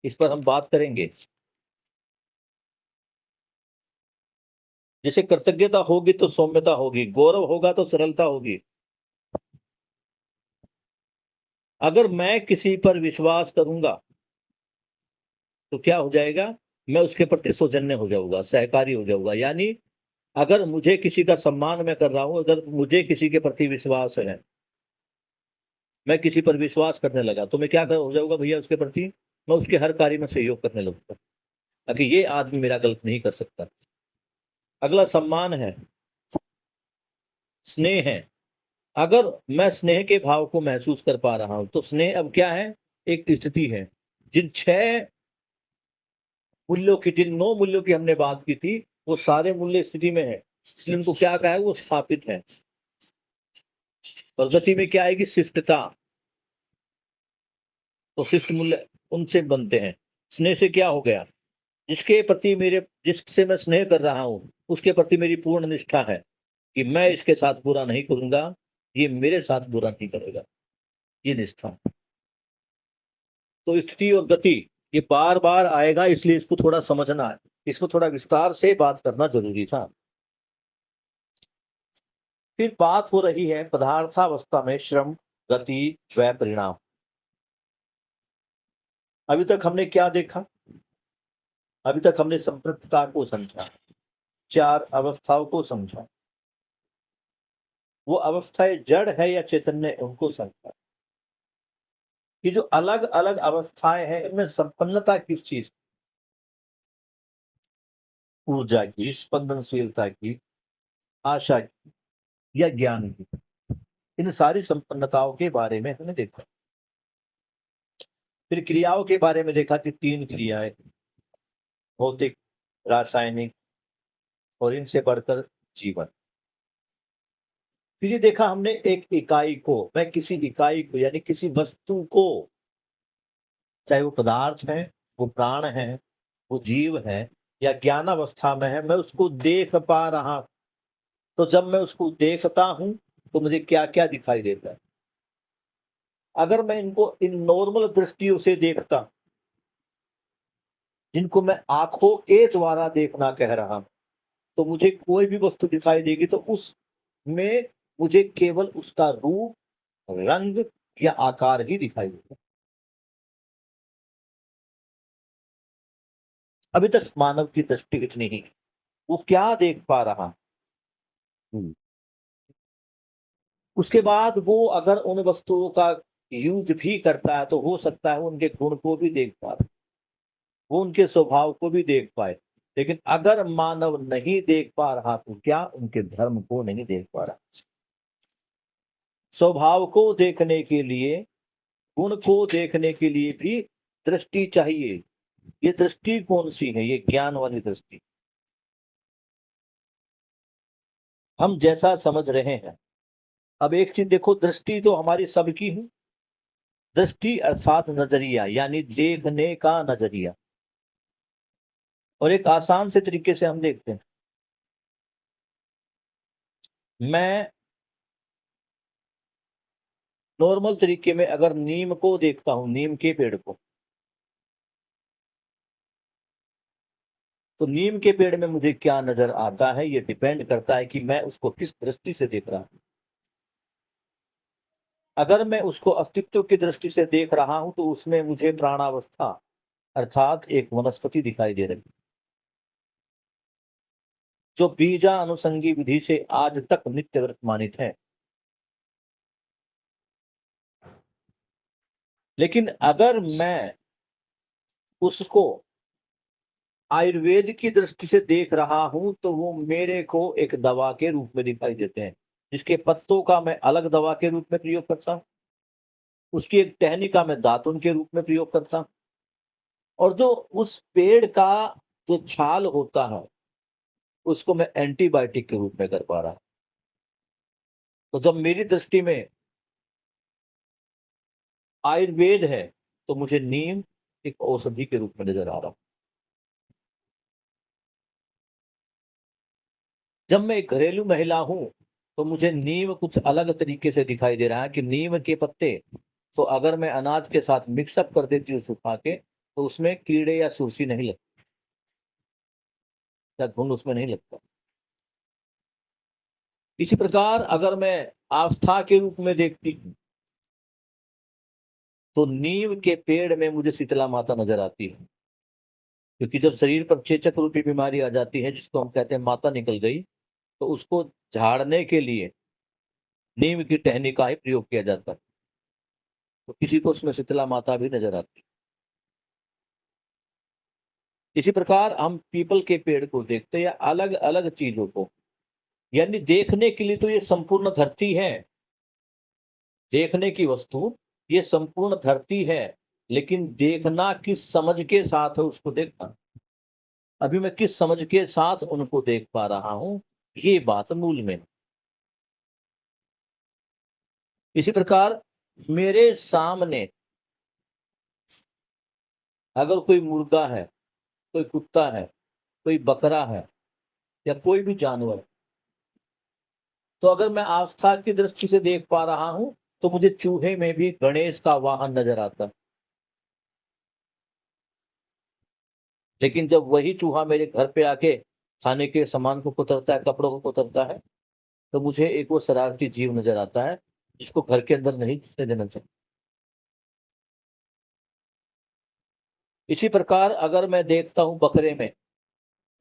इस पर हम बात करेंगे। जैसे कृतज्ञता होगी तो सौम्यता होगी, गौरव होगा तो सरलता होगी। अगर मैं किसी पर विश्वास करूंगा तो क्या हो जाएगा? मैं उसके प्रति सौजन्य हो जाऊंगा, सहकारी हो जाऊंगा। यानी अगर मुझे किसी का सम्मान मैं कर रहा हूं, अगर मुझे किसी के प्रति विश्वास है, मैं किसी पर विश्वास करने लगा, तो मैं क्या हो जाऊंगा भैया उसके प्रति? मैं उसके हर कार्य में सहयोग करने लगूंगा, ताकि ये आदमी मेरा गलत नहीं कर सकता। अगला सम्मान है, स्नेह है। अगर मैं स्नेह के भाव को महसूस कर पा रहा हूं, तो स्नेह अब क्या है? एक स्थिति है। जिन 6 मूल्यों की, जिन 9 मूल्यों की हमने बात की थी, वो सारे मूल्य स्थिति में है, इसलिए उनको क्या कहा है? वो स्थापित है। और गति में क्या आएगी? शिष्टता। तो शिष्ट मूल्य उनसे बनते हैं। स्नेह से क्या हो गया? जिसके प्रति जिससे मैं स्नेह कर रहा हूं, उसके प्रति मेरी पूर्ण निष्ठा है कि मैं इसके साथ बुरा नहीं करूंगा, ये मेरे साथ बुरा नहीं करेगा, ये निष्ठा। तो स्थिति और गति ये बार बार आएगा, इसलिए इसको थोड़ा समझना है, इसको थोड़ा विस्तार से बात करना जरूरी था। फिर बात हो रही है पदार्थावस्था में श्रम, गति व परिणाम। अभी तक हमने क्या देखा? अभी तक हमने संपृक्तता को समझा, 4 अवस्थाओं को समझा। वो अवस्थाएं जड़ है या चैतन्य, उनको समझा। कि जो अलग अलग अवस्थाएं हैं, इनमें संपन्नता किस चीज? ऊर्जा की, स्पंदनशीलता की, आशा की, या ज्ञान की। इन सारी संपन्नताओं के बारे में हमने देखा। फिर क्रियाओं के बारे में देखा कि 3 क्रियाएं, भौतिक, रासायनिक और इनसे बढ़कर जीवन। फिर ये देखा हमने एक इकाई को, मैं किसी इकाई को यानी किसी वस्तु को, चाहे वो पदार्थ है, वो प्राण है, वो जीव है, या ज्ञान अवस्था में है, मैं उसको देख पा रहा। तो जब मैं उसको देखता हूं तो मुझे क्या क्या दिखाई देता है? अगर मैं इनको इन नॉर्मल दृष्टियों से देखता, जिनको मैं आंखों के द्वारा देखना कह रहा हूं, तो मुझे कोई भी वस्तु दिखाई देगी तो उसमें मुझे केवल उसका रूप, रंग या आकार ही दिखाई देगा। अभी तक मानव की दृष्टि इतनी ही, वो क्या देख पा रहा? उसके बाद वो अगर उन वस्तुओं का यूज भी करता है तो हो सकता है उनके गुण को भी देख पाए, वो उनके स्वभाव को भी देख पाए। लेकिन अगर मानव नहीं देख पा रहा तो क्या उनके धर्म को नहीं देख पा रहा। स्वभाव को देखने के लिए, गुण को देखने के लिए भी दृष्टि चाहिए। ये दृष्टि कौन सी है? ये ज्ञान वाली दृष्टि। हम जैसा समझ रहे हैं। अब एक चीज देखो, दृष्टि तो हमारी सबकी है। दृष्टि अर्थात नजरिया, यानी देखने का नजरिया। और एक आसान से तरीके से हम देखते हैं। मैं नॉर्मल तरीके में अगर नीम को देखता हूं, नीम के पेड़ को, तो नीम के पेड़ में मुझे क्या नजर आता है, ये डिपेंड करता है कि मैं उसको किस दृष्टि से देख रहा हूं। अगर मैं उसको अस्तित्व की दृष्टि से देख रहा हूं तो उसमें मुझे प्राणावस्था अर्थात एक वनस्पति दिखाई दे रही, जो बीजा अनुसंगी विधि से आज तक नित्य वर्तमानित है। लेकिन अगर मैं उसको आयुर्वेद की दृष्टि से देख रहा हूं तो वो मेरे को एक दवा के रूप में दिखाई देते हैं, जिसके पत्तों का मैं अलग दवा के रूप में प्रयोग करता हूं, उसकी एक टहनी का मैं दातुन के रूप में प्रयोग करता हूं, और जो उस पेड़ का जो छाल होता है उसको मैं एंटीबायोटिक के रूप में कर पा रहा हूं। तो जब मेरी दृष्टि में आयुर्वेद है तो मुझे नीम एक औषधि के रूप में नजर आ रहा हूं। जब मैं एक घरेलू महिला हूं तो मुझे नीम कुछ अलग तरीके से दिखाई दे रहा है कि नीम के पत्ते तो अगर मैं अनाज के साथ मिक्सअप कर देती हूँ सुखा के तो उसमें कीड़े या सुरसी नहीं लगती, या घुन उसमें नहीं लगता। इसी प्रकार अगर मैं आस्था के रूप में देखती हूँ तो नीम के पेड़ में मुझे शीतला माता नजर आती है, क्योंकि जब शरीर पर चेचक रूपी बीमारी आ जाती है जिसको हम कहते हैं माता निकल गई, तो उसको झाड़ने के लिए नीम की टहनी का ही प्रयोग किया जाता है। तो किसी को उसमें शीतला माता भी नजर आती है। इसी प्रकार हम पीपल के पेड़ को देखते हैं या अलग अलग चीजों को, यानी देखने के लिए तो ये संपूर्ण धरती है, देखने की वस्तु ये संपूर्ण धरती है, लेकिन देखना किस समझ के साथ है उसको देखना। अभी मैं किस समझ के साथ उनको देख पा रहा हूं, ये बात मूल में। इसी प्रकार मेरे सामने अगर कोई मुर्गा है, कोई कुत्ता है, कोई बकरा है या कोई भी जानवर, तो अगर मैं आस्था की दृष्टि से देख पा रहा हूं तो मुझे चूहे में भी गणेश का वाहन नजर आता है। लेकिन जब वही चूहा मेरे घर पे आके खाने के सामान को कुतरता है, कपड़ों को कुतरता है, तो मुझे एक वो शरारती जीव नजर आता है जिसको घर के अंदर नहीं घुसने देना चाहिए। इसी प्रकार अगर मैं देखता हूं बकरे में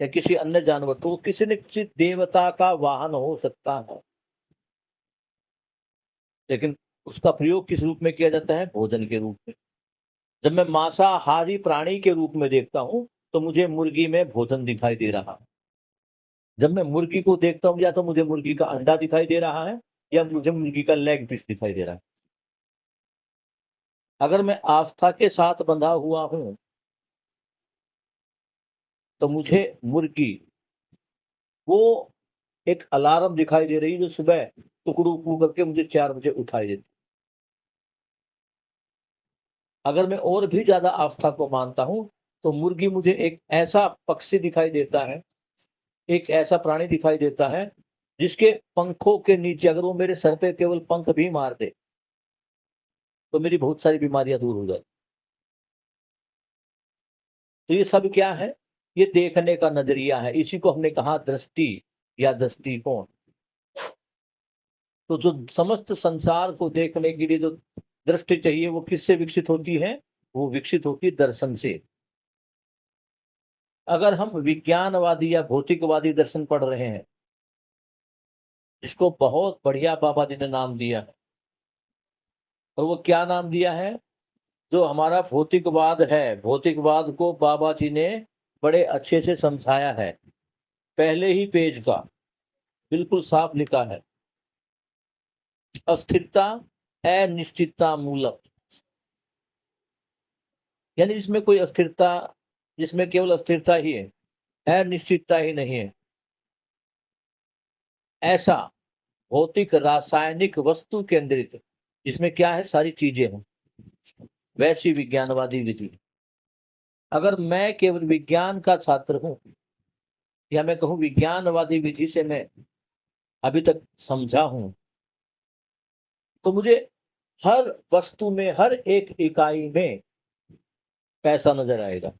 या किसी अन्य जानवर, तो वो किसी न किसी देवता का वाहन हो सकता है, लेकिन उसका प्रयोग किस रूप में किया जाता है? भोजन के रूप में। जब मैं मांसाहारी प्राणी के रूप में देखता हूं तो मुझे मुर्गी में भोजन दिखाई दे रहा है। जब मैं मुर्गी को देखता हूं या तो मुझे मुर्गी का अंडा दिखाई दे रहा है या मुझे मुर्गी का लेग पीस दिखाई दे रहा है। अगर मैं आस्था के साथ बंधा हुआ हूं तो मुझे मुर्गी वो एक अलार्म दिखाई दे रही है जो सुबह टुकड़ू टुकड़ू करके मुझे 4 बजे उठाई देती। अगर मैं और भी ज्यादा आस्था को मानता हूं तो मुर्गी मुझे एक ऐसा पक्षी दिखाई देता है, एक ऐसा प्राणी दिखाई देता है जिसके पंखों के नीचे अगर वो मेरे सर पे केवल पंख भी मार दे तो मेरी बहुत सारी बीमारियां दूर हो जाती। तो ये सब क्या है? ये देखने का नजरिया है। इसी को हमने कहा दृष्टि या दृष्टिकोण। तो जो समस्त संसार को देखने के लिए जो दृष्टि चाहिए वो किससे विकसित होती है? वो विकसित होती है दर्शन से। अगर हम विज्ञानवादी या भौतिकवादी दर्शन पढ़ रहे हैं इसको बहुत बढ़िया बाबा जी ने नाम दिया है। और वो क्या नाम दिया है? जो हमारा भौतिकवाद है, भौतिकवाद को बाबा जी ने बड़े अच्छे से समझाया है। पहले ही पेज का बिल्कुल साफ लिखा है, अस्थिरता अनिश्चितता मूलक। यानी जिसमें कोई अस्थिरता, जिसमें केवल अस्थिरता ही है, अनिश्चितता ही नहीं है, ऐसा भौतिक रासायनिक वस्तु केंद्रित, जिसमें क्या है, सारी चीजें हैं, वैसी विज्ञानवादी विधि। अगर मैं केवल विज्ञान का छात्र हूं, या मैं कहूं विज्ञानवादी विधि से मैं अभी तक समझा हूं, तो मुझे हर वस्तु में, हर एक इकाई में पैसा नजर आएगा।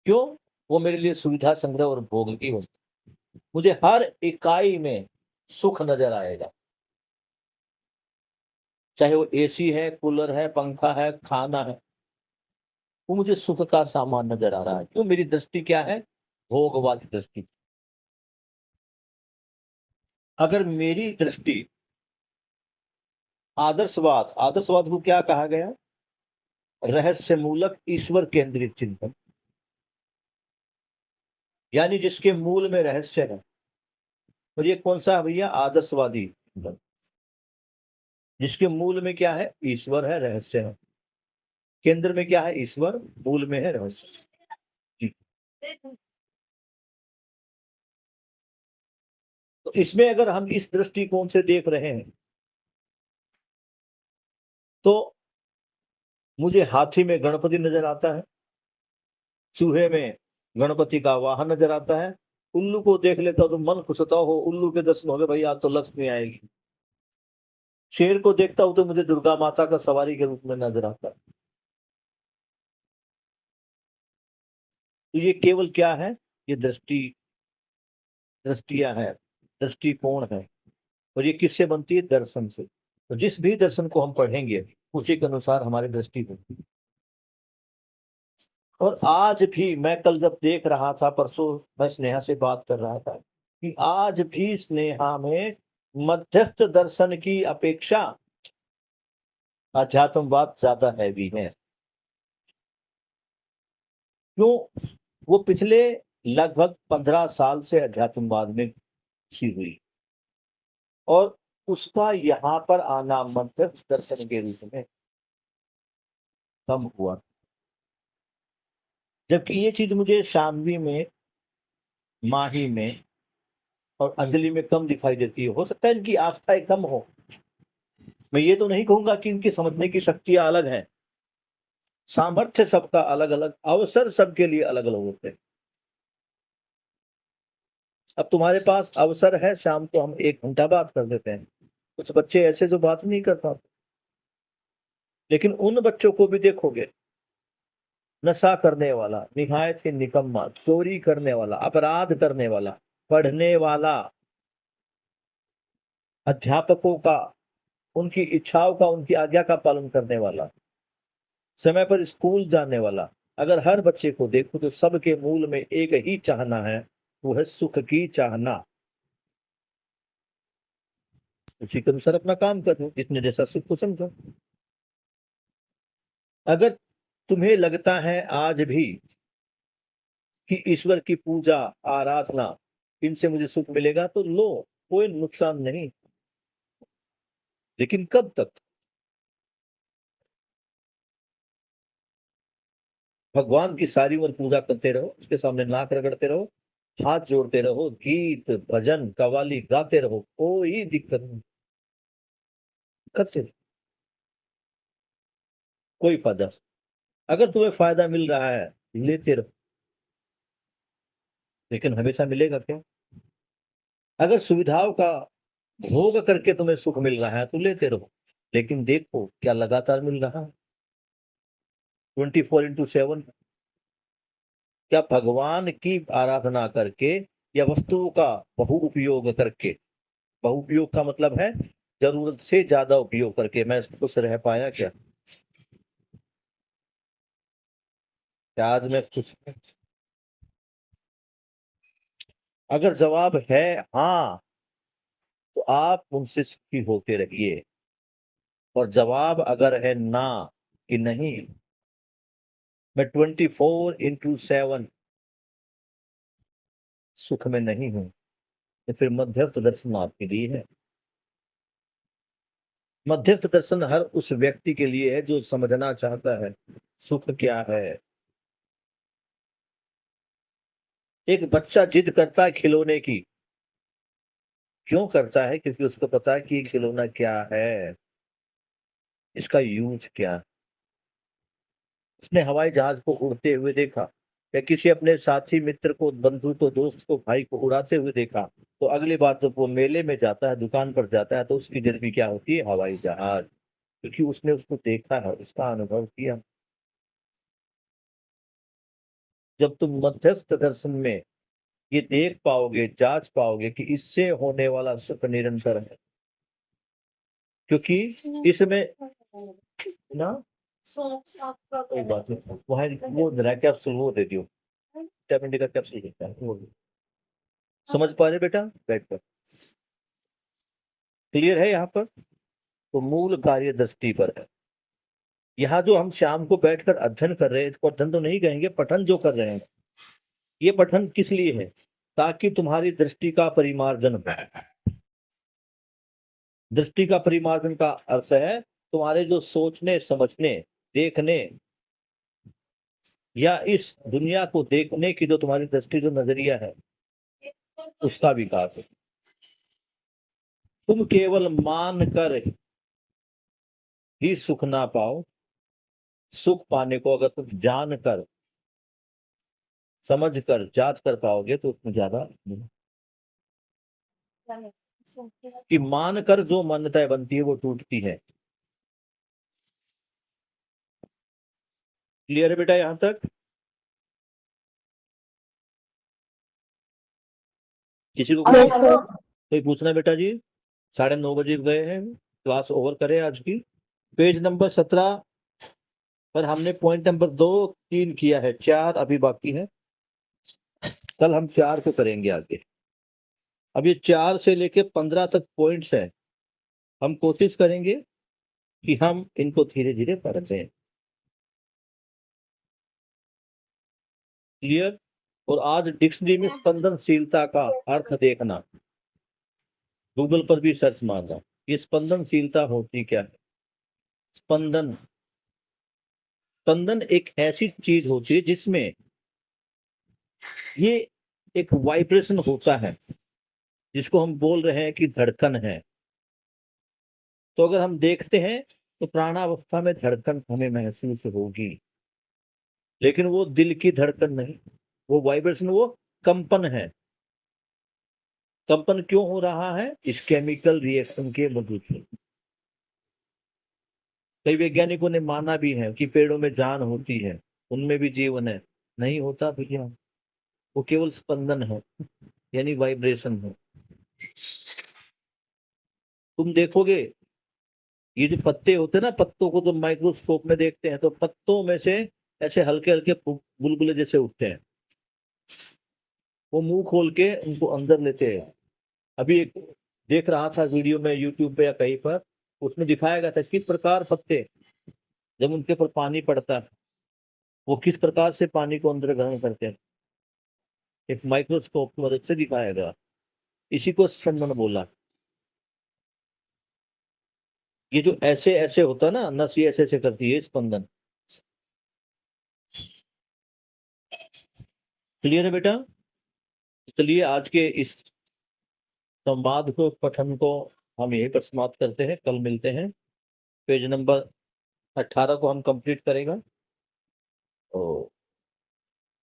क्यों? वो मेरे लिए सुविधा संग्रह और भोग की वस्तु। मुझे हर इकाई में सुख नजर आएगा, चाहे वो एसी है, कूलर है, पंखा है, खाना है, वो मुझे सुख का सामान नजर आ रहा है। क्यों? मेरी दृष्टि क्या है? भोगवादी दृष्टि। अगर मेरी दृष्टि आदर्शवाद, आदर्शवाद को क्या कहा गया? रहस्य मूलक ईश्वर केंद्रित चिंतन, यानी जिसके मूल में रहस्य है। और ये कौन सा है भैया? आदर्शवादी चिंतन, जिसके मूल में क्या है? ईश्वर है, रहस्य है। केंद्र में क्या है? ईश्वर, मूल में है रहस्य। जी। तो इसमें अगर हम इस दृष्टिकोण से देख रहे हैं, तो मुझे हाथी में गणपति नजर आता है, चूहे में गणपति का वाहन नजर आता है, उल्लू को देख लेता हो तो मन खुश होता हो, उल्लू के दर्शन हो गए भाई, आज तो लक्ष्मी आएगी। शेर को देखता हूं तो मुझे दुर्गा माता का सवारी के रूप में नजर आता है। तो ये केवल क्या है? ये दृष्टियां है, दृष्टिकोण है। और ये किससे बनती है? दर्शन से। तो जिस भी दर्शन को हम पढ़ेंगे, उसी के अनुसार हमारी दृष्टि होगी। और आज भी मैं कल जब देख रहा था, परसों मैं स्नेहा से बात कर रहा था, कि आज भी स्नेहा में मध्यस्थ दर्शन की अपेक्षा अध्यात्मवाद ज्यादा हैवी है। क्यों? वो पिछले लगभग 15 साल से अध्यात्मवाद में घुसी हुई, और उसका यहाँ पर आना मध्यस्थ दर्शन के रूप में कम हुआ। जबकि ये चीज मुझे शामवी में, माही में और अंजलि में कम दिखाई देती है। हो सकता है इनकी आस्थाएं कम हो, मैं ये तो नहीं कहूंगा कि इनकी समझने की शक्तियां अलग हैं। सामर्थ्य सबका अलग अलग, अवसर सबके लिए अलग अलग होते हैं। अब तुम्हारे पास अवसर है, शाम को हम 1 घंटा बात कर देते हैं। कुछ बच्चे ऐसे जो बात नहीं कर पाते, लेकिन उन बच्चों को भी देखोगे, नशा करने वाला, निहायत ही निकम्मा, चोरी करने वाला, अपराध करने वाला, पढ़ने वाला, अध्यापकों का, उनकी इच्छाओं का, उनकी आज्ञा का पालन करने वाला, समय पर स्कूल जाने वाला, अगर हर बच्चे को देखो तो सबके मूल में एक ही चाहना है, वो है सुख की चाहना। उसी के अनुसार अपना काम करो, जिसने जैसा सुख को समझो। अगर तुम्हें लगता है आज भी कि ईश्वर की पूजा, आराधना, इनसे मुझे सुख मिलेगा, तो लो, कोई नुकसान नहीं। लेकिन कब तक? भगवान की सारी उम्र पूजा करते रहो, उसके सामने नाक रगड़ते रहो, हाथ जोड़ते रहो, गीत भजन कव्वाली गाते रहो, कोई दिक्कत नहीं, करते रहो, कोई फायदा। अगर तुम्हें फायदा मिल रहा है, लेते रहो, लेकिन हमेशा मिलेगा क्या? अगर सुविधाओं का भोग करके तुम्हें सुख मिल रहा है तो लेते रहो, लेकिन देखो क्या लगातार मिल रहा है 24/7? क्या भगवान की आराधना करके, या वस्तुओं का बहुउपयोग करके, बहुउपयोग का मतलब है जरूरत से ज्यादा उपयोग करके मैं खुश रह पाया क्या? क्या आज मैं खुश हूं? अगर जवाब है हाँ तो आप उनसे सुखी होते रहिए, और जवाब अगर है ना कि नहीं, मैं 24/7 सुख में नहीं हूं, तो फिर मध्यस्थ दर्शन आपके लिए है। मध्यस्थ दर्शन हर उस व्यक्ति के लिए है जो समझना चाहता है सुख क्या है। एक बच्चा जिद करता है खिलौने की, क्यों करता है? क्योंकि उसको पता है कि ये खिलौना क्या है, इसका यूज क्या है। उसने हवाई जहाज को उड़ते हुए देखा, या किसी अपने साथी मित्र को, बंधु को, दोस्त को, भाई को उड़ाते हुए देखा, तो अगली बार जब वो मेले में जाता है, दुकान पर जाता है, तो उसकी जिद भी क्या होती है? हवाई जहाज, क्योंकि उसने उसको देखा है, उसका अनुभव किया। जब तुम मध्यस्थ दर्शन में ये देख पाओगे, जांच पाओगे कि इससे होने वाला सुख निरंतर है, क्योंकि इसमें ना कोई बात नहीं, वहाँ वो जरा कैप्सूल वो दे दियो, विटामिन डी का कैप्सूल देता है वो। समझ पा रहे बेटा? बैठ पर क्लियर है यहाँ पर? तो मूल कार्य दृष्टि पर है। यहाँ जो हम शाम को बैठकर अध्ययन कर रहे हैं, इसको अध्ययन तो नहीं कहेंगे, पठन जो कर रहे हैं, ये पठन किस लिए है? ताकि तुम्हारी दृष्टि का परिमार्जन हो। दृष्टि का परिमार्जन का अर्थ है तुम्हारे जो सोचने, समझने, देखने या इस दुनिया को देखने की जो तुम्हारी दृष्टि, जो नजरिया है, उसका विकास है। तुम केवल मान कर ही सुख ना पाओ, सुख पाने को अगर तुम जान कर, समझ कर, जांच कर पाओगे तो उसमें ज्यादा कि मान कर जो मान्यताएं बनती है वो टूटती है। क्लियर है बेटा यहां तक? किसी को Yes, sir. कोई पूछना है बेटा जी? 9:30 बजे गए हैं, क्लास ओवर करें आज की। पेज नंबर 17 पर हमने पॉइंट नंबर 2 3 किया है, 4 अभी बाकी है। कल हम 4 को करेंगे आगे। अब ये 4 से लेके 15 तक पॉइंट्स हैं, हम कोशिश करेंगे कि हम इनको धीरे धीरे पढ़ते हैं। क्लियर? और आज डिक्शनरी में स्पंदनशीलता का अर्थ देखना, गूगल पर भी सर्च मारना, ये स्पंदनशीलता होती क्या है? स्पंदन, स्पंदन एक ऐसी चीज होती है जिसमें ये एक वाइब्रेशन होता है, जिसको हम बोल रहे हैं कि धड़कन है। तो अगर हम देखते हैं तो प्राणावस्था में धड़कन हमें महसूस होगी, लेकिन वो दिल की धड़कन नहीं, वो वाइब्रेशन, वो कंपन है। कंपन क्यों हो रहा है? इस केमिकल रिएक्शन के वजह से। कई वैज्ञानिकों ने माना भी है कि पेड़ों में जान होती है, उनमें भी जीवन है। नहीं होता भैया, वो केवल स्पंदन है, यानी वाइब्रेशन है। तुम देखोगे ये जो पत्ते होते हैं ना, पत्तों को तो माइक्रोस्कोप में देखते हैं तो पत्तों में से ऐसे हल्के हल्के बुलबुले जैसे उठते हैं, वो मुंह खोल के उनको अंदर लेते हैं। अभी एक देख रहा था वीडियो में यूट्यूब पे या कहीं पर, उसमें दिखाया गया था किस प्रकार पत्ते जब उनके ऊपर पानी पड़ता है वो किस प्रकार से पानी को अंदर ग्रहण करते हैं। एक माइक्रोस्कोप की मदद से दिखाया गया, इसी को स्पंदन बोला। ये जो ऐसे ऐसे होता है ना, नस ये ऐसे ऐसे करती है, स्पंदन। क्लियर है बेटा? चलिए आज के इस संवाद को, पठन को हम यहीं पर समाप्त करते हैं, कल मिलते हैं। पेज नंबर 18 को हम कंप्लीट करेगा। तो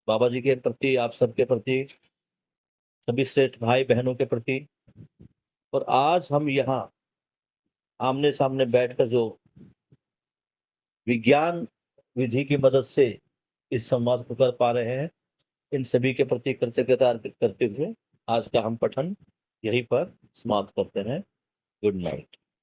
बाबा जी के प्रति, आप सबके प्रति, सभी श्रेष्ठ भाई बहनों के प्रति, और आज हम यहाँ आमने सामने बैठकर जो विज्ञान विधि की मदद से इस संवाद को कर पा रहे हैं, इन सभी के प्रति कृतज्ञता अर्पित करते हुए आज का हम पठन यहीं पर समाप्त करते हैं। Good night.